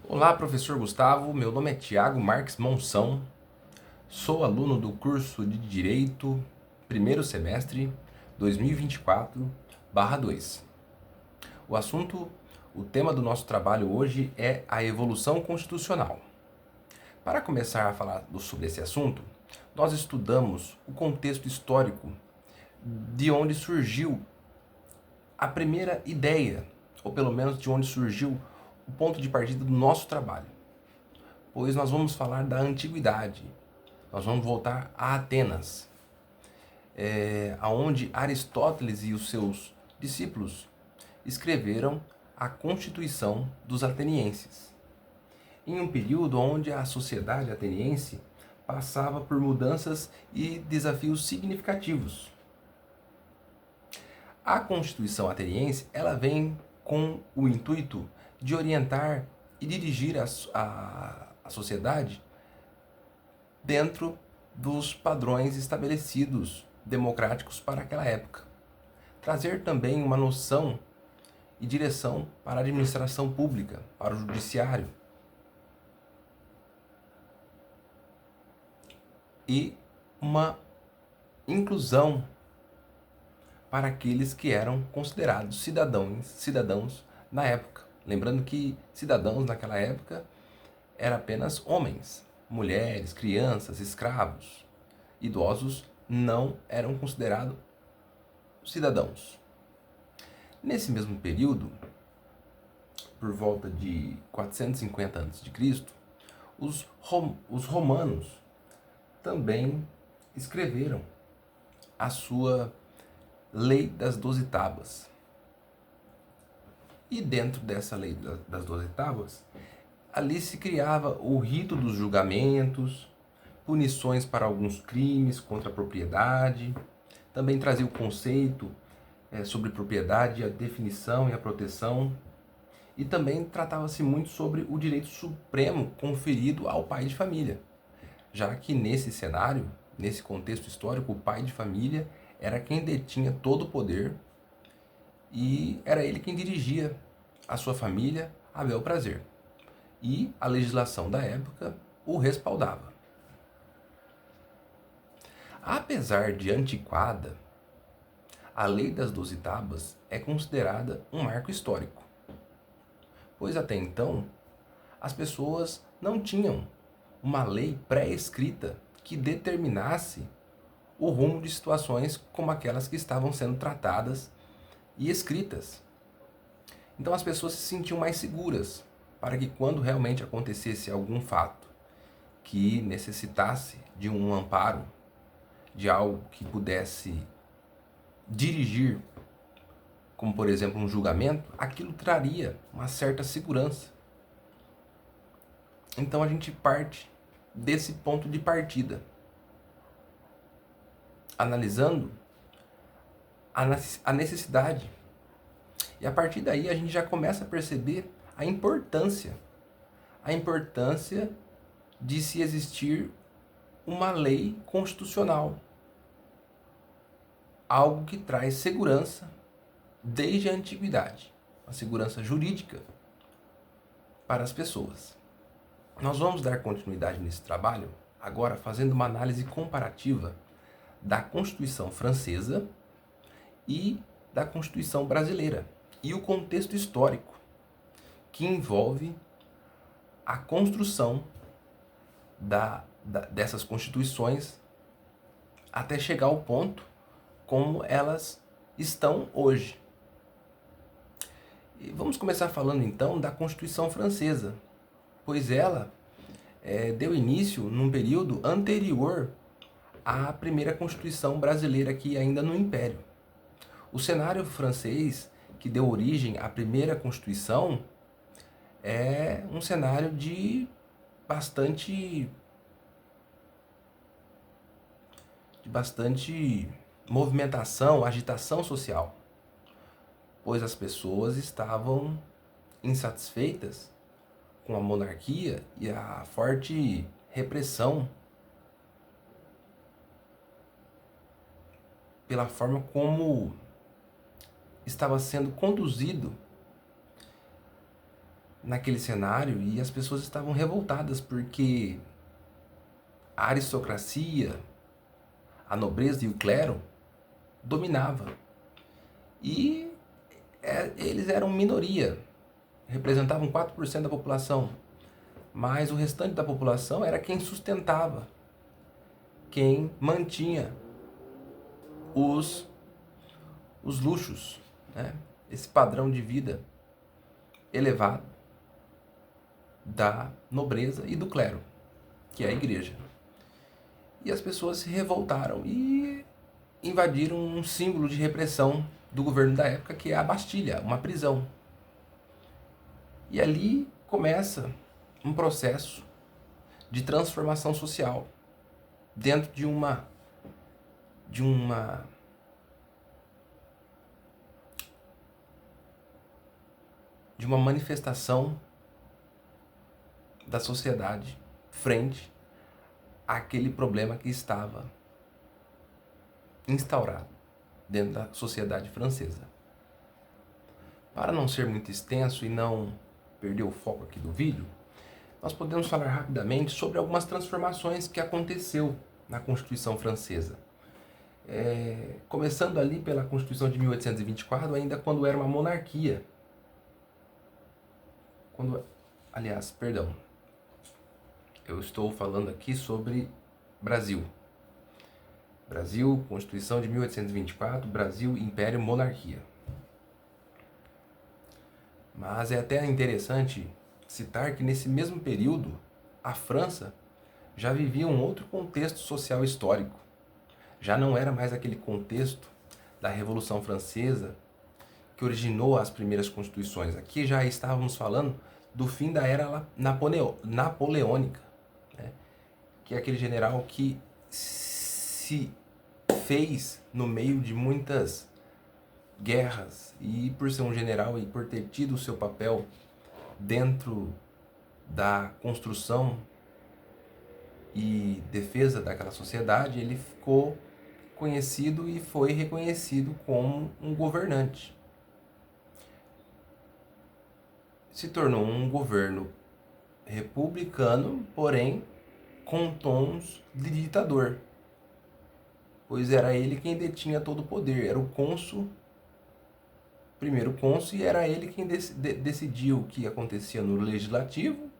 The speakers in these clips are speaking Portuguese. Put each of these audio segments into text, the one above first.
Olá, professor Gustavo. Meu nome é Tiago Marques Monção. Sou aluno do curso de Direito, primeiro semestre 2024/2. O assunto, o tema do nosso trabalho hoje é a evolução constitucional. Para começar a falar sobre esse assunto, nós estudamos o contexto histórico de onde surgiu a primeira ideia, ou pelo menos de onde surgiu o ponto de partida do nosso trabalho. Pois nós vamos falar da antiguidade. Nós vamos voltar a Atenas, aonde Aristóteles e os seus discípulos escreveram a Constituição dos Atenienses, em um período onde a sociedade ateniense passava por mudanças e desafios significativos. A Constituição ateniense ela vem com o intuito de orientar e dirigir a sociedade dentro dos padrões estabelecidos democráticos para aquela época. Trazer também uma noção e direção para a administração pública, para o judiciário. E uma inclusão para aqueles que eram considerados cidadãos na época. Lembrando que cidadãos naquela época eram apenas homens, mulheres, crianças, escravos. Idosos não eram considerados cidadãos. Nesse mesmo período, por volta de 450 a.C., os romanos também escreveram a sua Lei das 12 Tábuas. E dentro dessa Lei das 12 Tábuas, ali se criava o rito dos julgamentos, punições para alguns crimes contra a propriedade, também trazia o conceito sobre propriedade, a definição e a proteção, e também tratava-se muito sobre o direito supremo conferido ao pai de família, já que nesse cenário, nesse contexto histórico, o pai de família era quem detinha todo o poder e era ele quem dirigia a sua família a bel prazer. E a legislação da época o respaldava. Apesar de antiquada, a Lei das 12 Tábuas é considerada um marco histórico, pois até então as pessoas não tinham uma lei pré-escrita que determinasse o rumo de situações como aquelas que estavam sendo tratadas e escritas. Então as pessoas se sentiam mais seguras para que quando realmente acontecesse algum fato que necessitasse de um amparo, de algo que pudesse dirigir, como por exemplo um julgamento, aquilo traria uma certa segurança. Então a gente parte desse ponto de partida, analisando a necessidade. E a partir daí a gente já começa a perceber a importância de se existir uma lei constitucional, algo que traz segurança desde a antiguidade, a segurança jurídica para as pessoas. Nós vamos dar continuidade nesse trabalho agora fazendo uma análise comparativa da Constituição Francesa e da Constituição Brasileira e o contexto histórico que envolve a construção dessas constituições até chegar ao ponto como elas estão hoje. E vamos começar falando então da Constituição Francesa, pois ela deu início num período anterior à primeira Constituição brasileira aqui ainda no Império. O cenário francês que deu origem à primeira Constituição é um cenário de bastante movimentação, agitação social, pois as pessoas estavam insatisfeitas com a monarquia e a forte repressão pela forma como estava sendo conduzido naquele cenário e as pessoas estavam revoltadas porque a aristocracia, a nobreza e o clero dominava. E eles eram minoria, representavam 4% da população, mas o restante da população era quem sustentava, quem mantinha os luxos, né? Esse padrão de vida elevado da nobreza e do clero, que é a igreja. E as pessoas se revoltaram e invadiram um símbolo de repressão do governo da época, que é a Bastilha, uma prisão. E ali começa um processo de transformação social dentro de uma manifestação da sociedade frente àquele problema que estava instaurado dentro da sociedade francesa. Para não ser muito extenso e não perder o foco aqui do vídeo, nós podemos falar rapidamente sobre algumas transformações que aconteceu na Constituição Francesa. Começando ali pela Constituição de 1824, ainda quando era uma monarquia. Eu estou falando aqui sobre Brasil. Brasil, Constituição de 1824, Brasil, Império, Monarquia. Mas é até interessante citar que nesse mesmo período, a França já vivia um outro contexto social histórico. Já não era mais aquele contexto da Revolução Francesa que originou as primeiras constituições. Aqui já estávamos falando do fim da era napoleônica, né? Que é aquele general que se fez no meio de muitas guerras e por ser um general e por ter tido o seu papel dentro da construção e defesa daquela sociedade, ele ficou conhecido e foi reconhecido como um governante. Se tornou um governo republicano, porém com tons de ditador, pois era ele quem detinha todo o poder, era o cônsul, primeiro cônsul, e era ele quem decidia o que acontecia no legislativo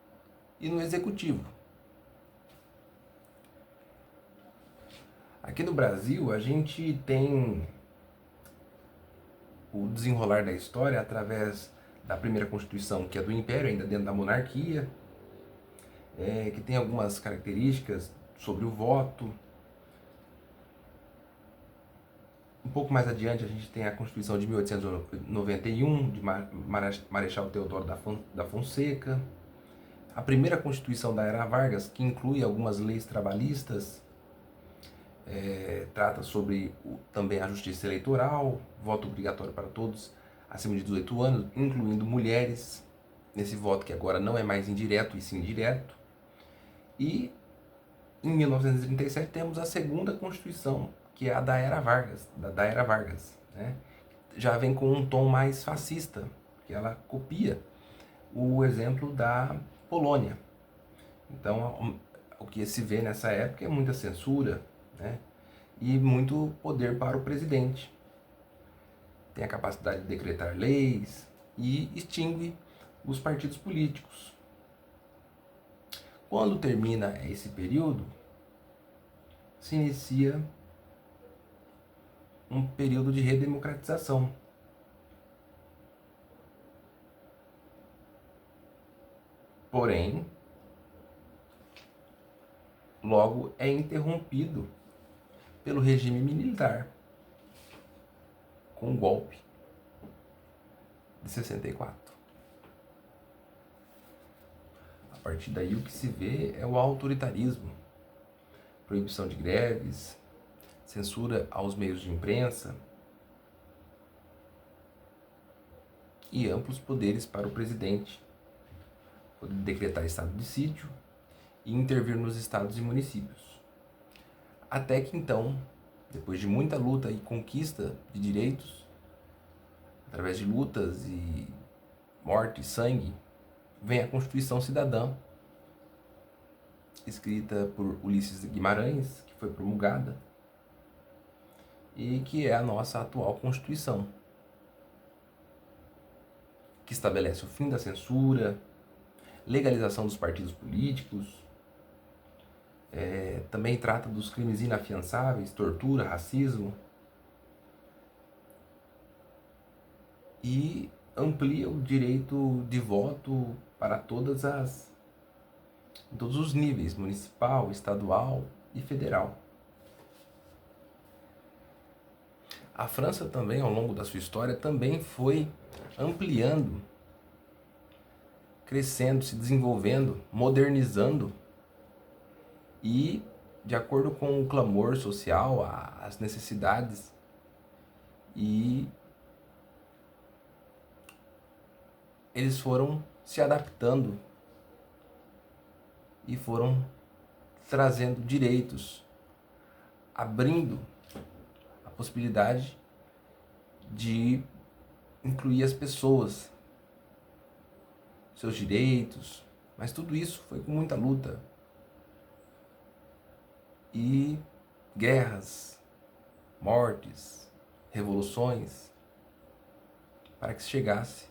e no executivo. Aqui no Brasil, a gente tem o desenrolar da história através da primeira Constituição, que é do Império, ainda dentro da monarquia, que tem algumas características sobre o voto. Um pouco mais adiante, a gente tem a Constituição de 1891, de Marechal Deodoro da Fonseca. A primeira Constituição da Era Vargas, que inclui algumas leis trabalhistas, trata sobre também a justiça eleitoral, voto obrigatório para todos acima de 18 anos, incluindo mulheres, nesse voto que agora não é mais indireto e sim direto. E em 1937 temos a segunda Constituição, que é a da Era Vargas, né? Já vem com um tom mais fascista, que ela copia o exemplo da Polônia. Então, o que se vê nessa época é muita censura, né? E muito poder para o presidente. Tem a capacidade de decretar leis e extingue os partidos políticos. Quando termina esse período, se inicia um período de redemocratização. Porém, logo é interrompido pelo regime militar, com o golpe de 64. A partir daí o que se vê é o autoritarismo, proibição de greves, censura aos meios de imprensa e amplos poderes para o presidente, poder decretar estado de sítio e intervir nos estados e municípios. Até que então, depois de muita luta e conquista de direitos, através de lutas e morte e sangue, vem a Constituição Cidadã, escrita por Ulisses Guimarães, que foi promulgada e que é a nossa atual Constituição, que estabelece o fim da censura, legalização dos partidos políticos, também trata dos crimes inafiançáveis, tortura, racismo, e amplia o direito de voto para em todos os níveis, municipal, estadual e federal. A França também, ao longo da sua história, também foi ampliando, crescendo, se desenvolvendo, modernizando e, de acordo com o clamor social, as necessidades, e eles foram se adaptando e foram trazendo direitos, abrindo a possibilidade de incluir as pessoas, seus direitos, mas tudo isso foi com muita luta e guerras, mortes, revoluções, para que se chegasse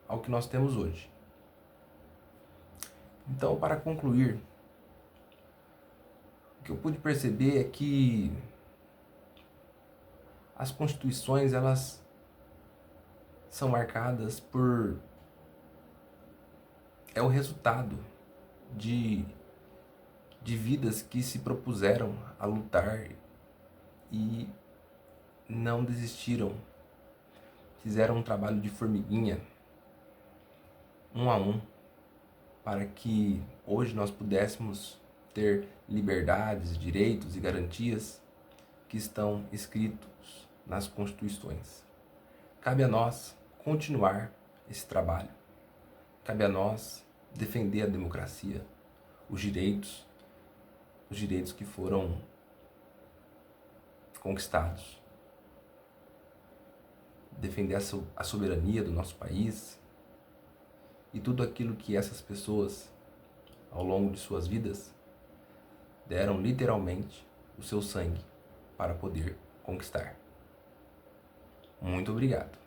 ao que nós temos hoje. Então, para concluir, o que eu pude perceber é que as constituições, elas são marcadas por... é o resultado de vidas que se propuseram a lutar e não desistiram. Fizeram um trabalho de formiguinha, um a um, para que hoje nós pudéssemos ter liberdades, direitos e garantias que estão escritos nas constituições. Cabe a nós continuar esse trabalho. Cabe a nós defender a democracia, os direitos que foram conquistados. Defender a soberania do nosso país e tudo aquilo que essas pessoas, ao longo de suas vidas, deram literalmente o seu sangue para poder conquistar. Muito obrigado.